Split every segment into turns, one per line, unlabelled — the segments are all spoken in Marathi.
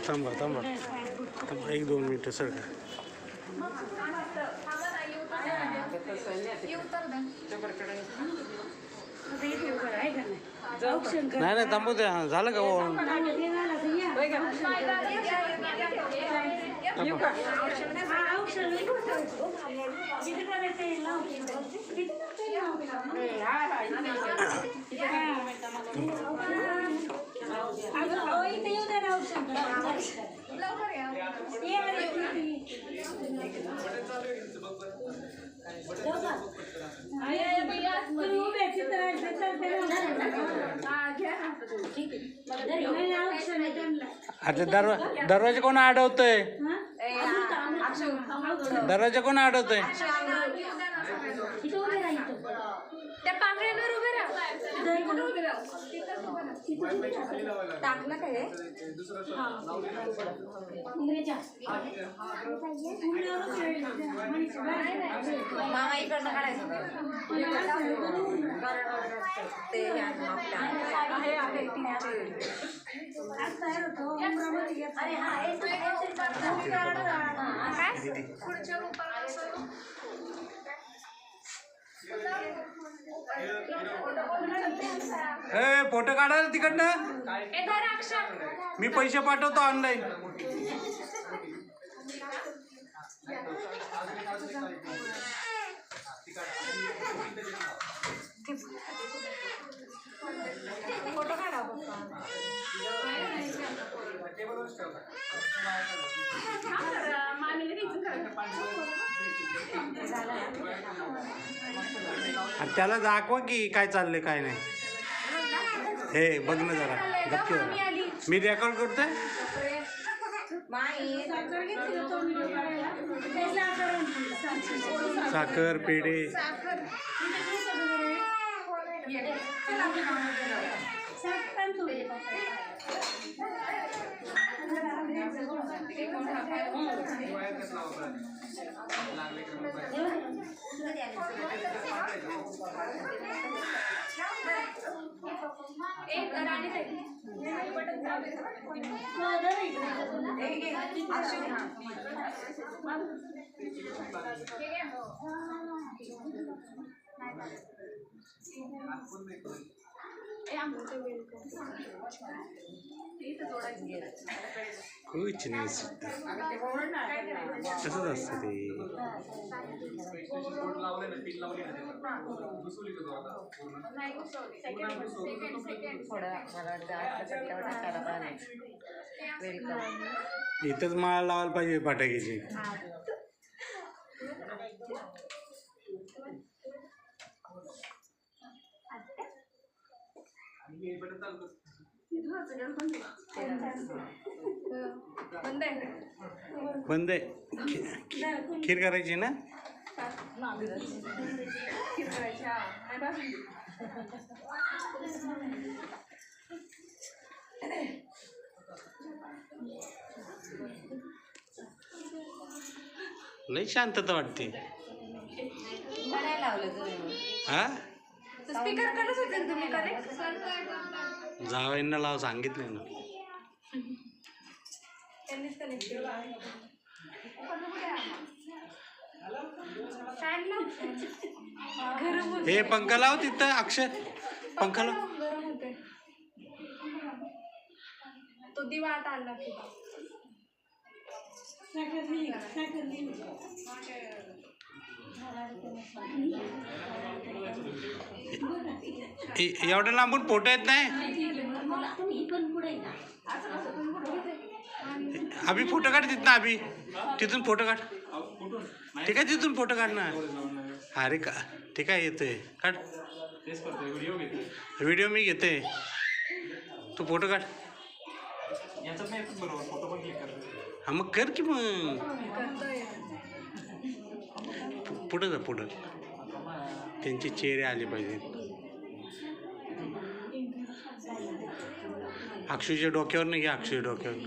थांबा थांबा थांबा 1-2 मिनटं सर का नाही नाही थांबू द्या झालं का आता दरवाजा कोण अडवतोय दरवाजा कोण अडवतोय
टाकलं काय मामा इकडनं काढायचं ते
फोटो काढा तिकडनं मी पैसे पाठवतो ऑनलाईन
फोटो काढा
त्याला दाखवा की काय चाललंय काय नाही हे बघ ना जरा गप्प मी रेकॉर्ड करतोय साखर पेढे कुछ नाही तसंच असतं ते इथंच माळ लावायला पाहिजे फटाक्याची बंद आहे खीर करायची ना लई शांतता वाटते हा
स्पीकर करत होते तुम्ही कनेक्ट
जावयांना लाव सांगितले ना
त्यांनीच कनेक्ट केलं फॅन लाव
हे पंखा लाव तिथं अक्षय पंखा लाव
गरम होते तो दिवा आता आला
एवढं लांबून फोटो येत नाही अभि फोटो काढ तिथं अभि तिथून फोटो काढ ठीक आहे तिथून फोटो काढ ना अरे का ठीक आहे येतोय काढ व्हिडिओ मी घेते तू फोटो काढ हा मग कर की मग पुढं जा पुढं त्यांचे चेहरे आले पाहिजे अक्षूच्या डोक्यावर नाही घ्या अक्षूच्या डोक्यावर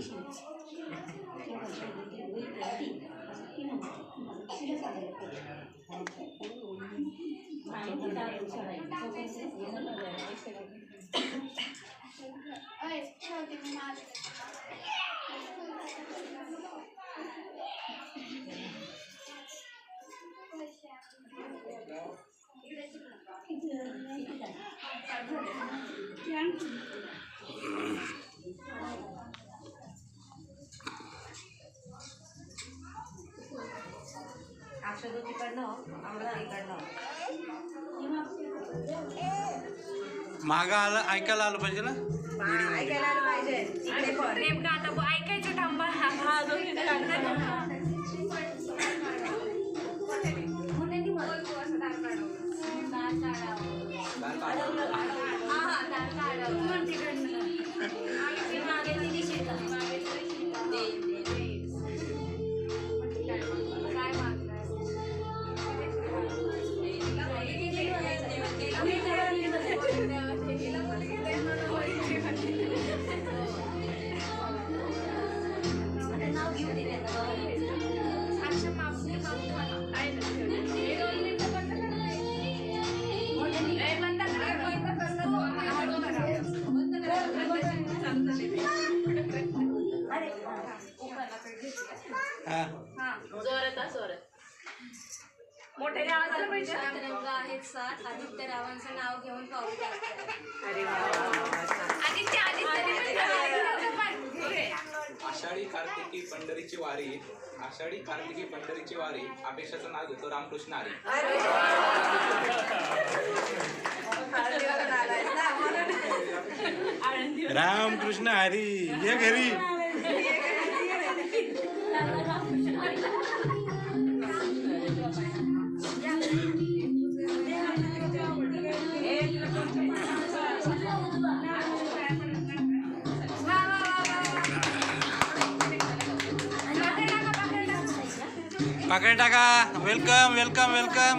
मागं आलं ऐकायला आलं पाहिजे ना व्हिडिओ
ऐकायला आलं पाहिजे. इकडे पण.
नेमकं आता ऐकायचं थांबा. मोठे आवाजाला पाहिजे.
आहेत 7 आदित्य रावांचं नाव घेऊन पाऊल टाकतात.
अरे वा.
आदित्य
आषाढी कार्तिकी पंढरीची वारी, आषाढी कार्तिकी पंढरीची वारी, अपेक्षाचं नाव घेतो रामकृष्ण हरी.
रामकृष्ण हरी ये घरी. पकड टाका. Welcome welcome welcome.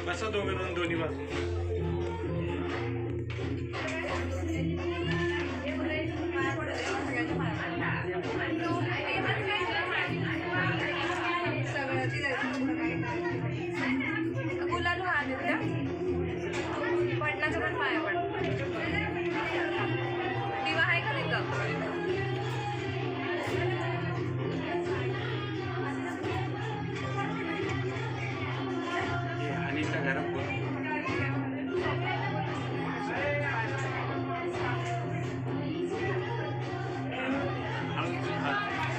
बसा दोघं दोन्ही बाजू.
गुलाल आदित्य पडण्याचं पण पाया पड. दिवा आहे का तिथं?
आणि घरात बोल.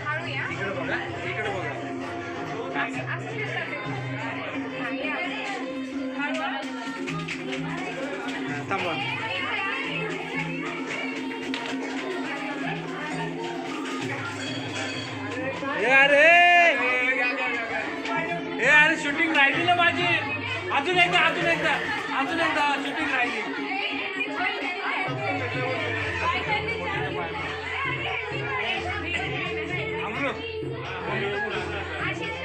हळू या.
इकडे बघा इकडे बघा. थांबा. अरे शूटिंग राहिली ना माझी. अजून एकदा शूटिंग राहिली. अमरू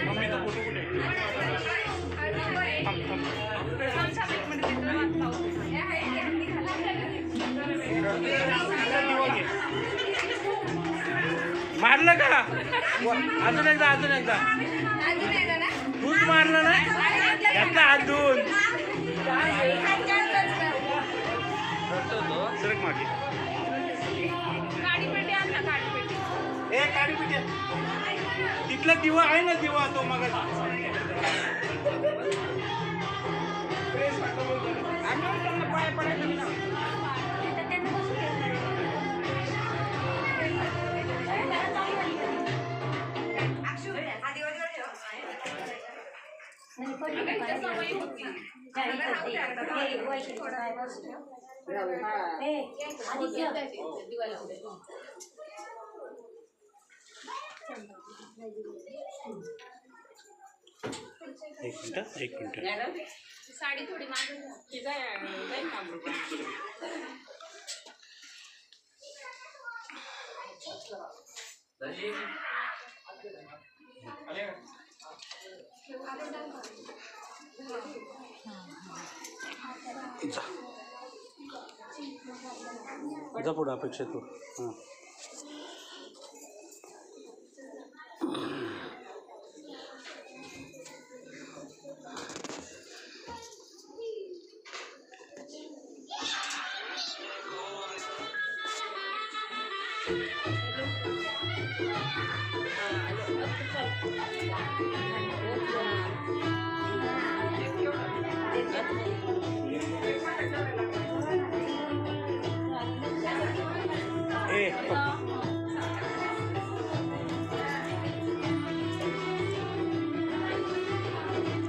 मम्मीचा फोटो कुठे? मारलं का? अजून एकदा तूच मारलं ना यातला अजून सरक मागे. ए काडी पिटी तिथला दिवा आहे ना दिवा तो मग पाय पडायला. एक मिनिट.
साडी थोडी मागून
जा पुढं अपेक्षा तू हां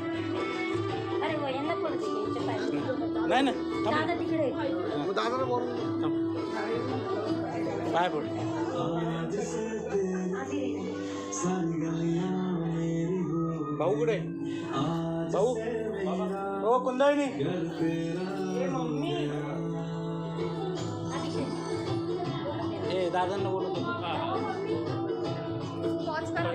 अरे व यांना पण दे, यांच्या पायाला.
नाही ना
दादा तिकडे
पाय पड भाऊ कुठे भाऊ हो कुंदाईनी ए दादांना बोलत होतो
पॉज करा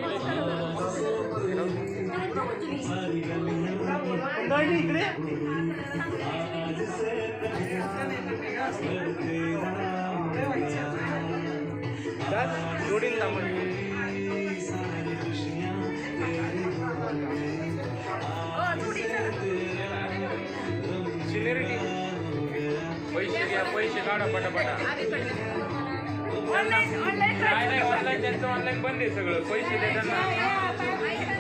कुंदाईनी इकडे जोडीन
पैसे काढा पटापटा
ऑनलाईन
नाही ऑनलाईन त्यांचं ऑनलाईन बंद आहे सगळं पैसे देताना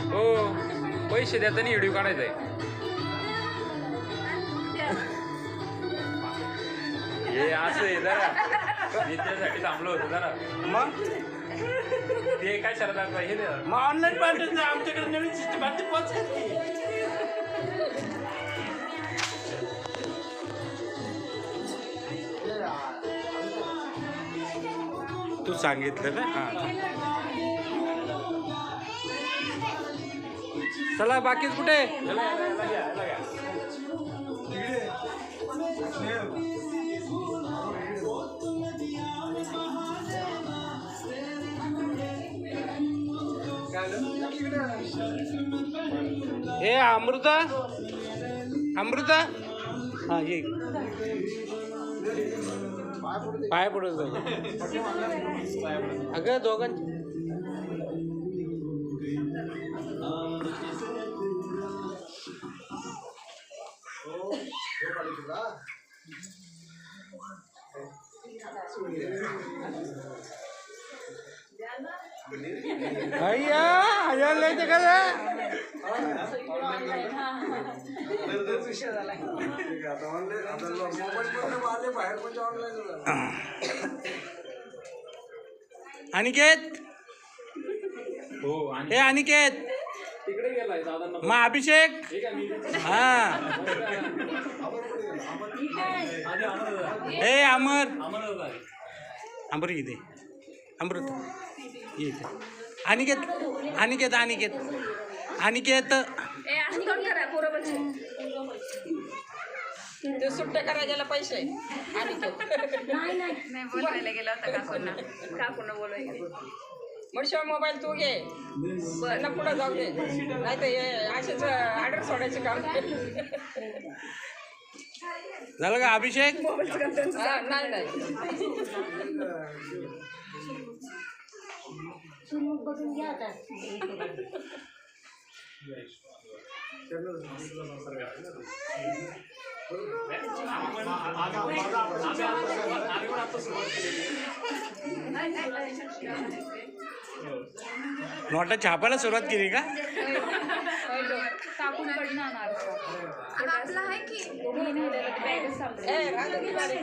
हो पैसे देताना व्हिडिओ काढायचा आहे हे असं आहे जरा मी त्यासाठी थांबलो होतो जरा
मग
ते काय शरदार हे द्या
मग ऑनलाईन पाठवत आमच्याकडे नवीन सिस्टम आहे ते पोच तू सांगितलं ना हां चला बाकीच कुठे ए अमृता अमृता हां ये पाय पडत अगं दोघांची अय्या हजार लयते का अनिकेत
हो
हे अनिकेत
तिकडे गेलाय दादा
मग अभिषेक हा ए अमर अमर इथे अमृत इथे अनिकेत अनिकेत अनिकेत अनिकेत
ए असं कोण करा पोरं बघ
ते सुट्ट्या करायला पैसे आणि
नाही बोलवायला गेला होता काकूंना बोलवायला
मग शिवाय मोबाईल तू घे बरं पुढं जाऊ दे नाही तर हे असेच ऑर्डर सोडायचं काम
झालं का अभिषेक
हा, नाही नाही
बघून घ्या आता
नोटा छापायला सुरुवात केली का
काकूंकडनं आणणार आपला आहे की
ए, राहू दे बारे.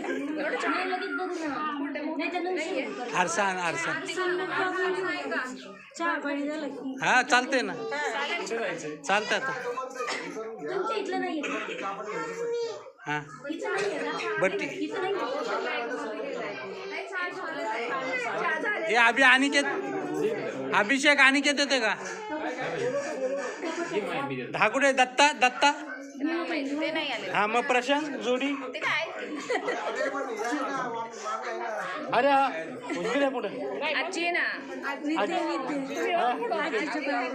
आरसा आण आरसा
आहे का
चहा पाणी झालं की
हा चालतंय ना चालतं आता
तुमच्या इथलं नाही
हां बरं ठीक हे अनिकेत अभिषेक अनिकेत येते का धाकुडे दत्ता दत्ता
ते नाही आले
हा मग प्रशांत जोडी
ते काय
अरे हा उजवी रे पुढे
आजी आहे ना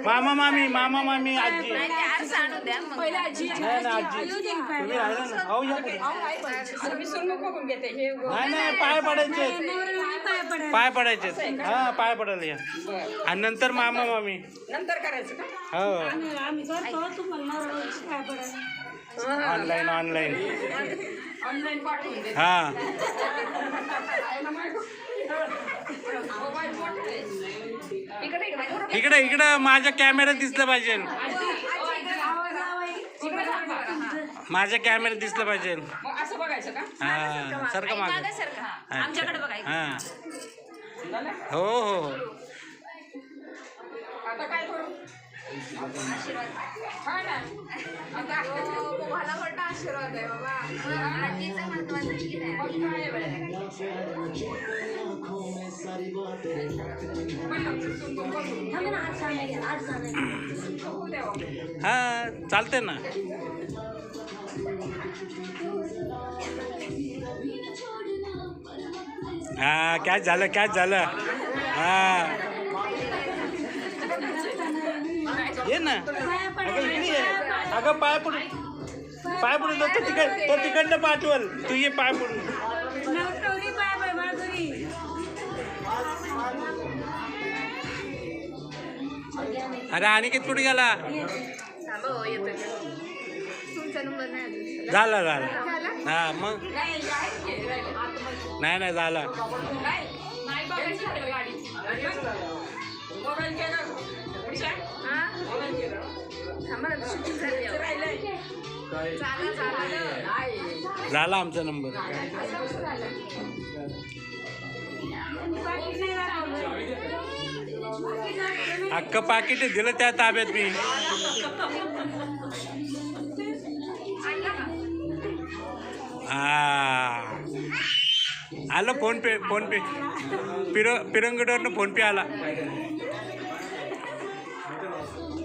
मामा मामी आजी
नाही ते आज आणू द्या मग
पहिला आजी
नाही ना आजी तुम्ही राहिला ना भाऊ या पुढे
आता मी सुनमुख बघून घेते हे
नाही पाय पडायचे पाय पडायचे हा पाय पडायला या आणि नंतर मामा मामी
नंतर करायचं का
हो
आम्ही करतो तुम्हाला काय पडेल
ऑनलाईन
ऑनलाईन पाठवून दे
हा इकडे माझ्या कॅमेऱ्यात दिसलं पाहिजे माझ्या कॅमेऱ्यात दिसलं पाहिजे
मग असं बघायचं का
हा सारखं माग
आमच्याकडे बघायचं
हा
झालं
हो हो हो
आता काय करू हा ना आता
मला मोठा आशीर्वाद आहे बाबा आजीचं महत्वाचं की नाही
मग काय आहे बाई?
थांबा ना, आज सांगायचं
बघू द्यावं.
हा चालते ना हा काय झालं हा ये ना अगं इकडे ये अगं पाय पडून तो तिकडनं पाठवल तू ये पाय पडून
नवरी पाय बाय माधुरी
अरे अनिकेत कुठे गेला
थांबा हो येतोय तुमचा नंबर नाही अजून
झाला हा मग नाही झाला
नाही बघायची आहे गाडी मोबाईल केला पुढच्या
हा
मोबाईल केला
थांबा ना शूटिंग झाली आहे.
राहिलंय
झालं
नाही
झाला आमचा नंबर अख्खं पाकिट दिलं त्या ताब्यात मी आलं फोन पे पिरंगडवरनं फोन पे आला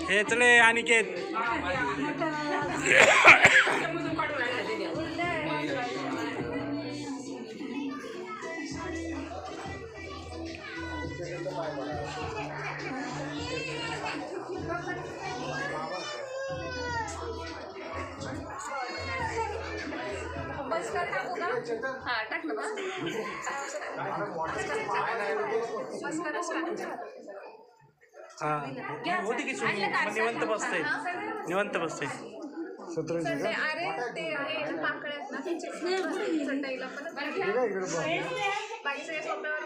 हे चले अनिकेत
त्याच्यामधून काढून आणलं ते द्या.
बस कर टाकू का हा टाक ना बस
हा होती की सुनी मग निवंत बसते
अरे ते पाकळ्यात ना त्यांचे चटईला पण बाकी सगळे सोप्यावर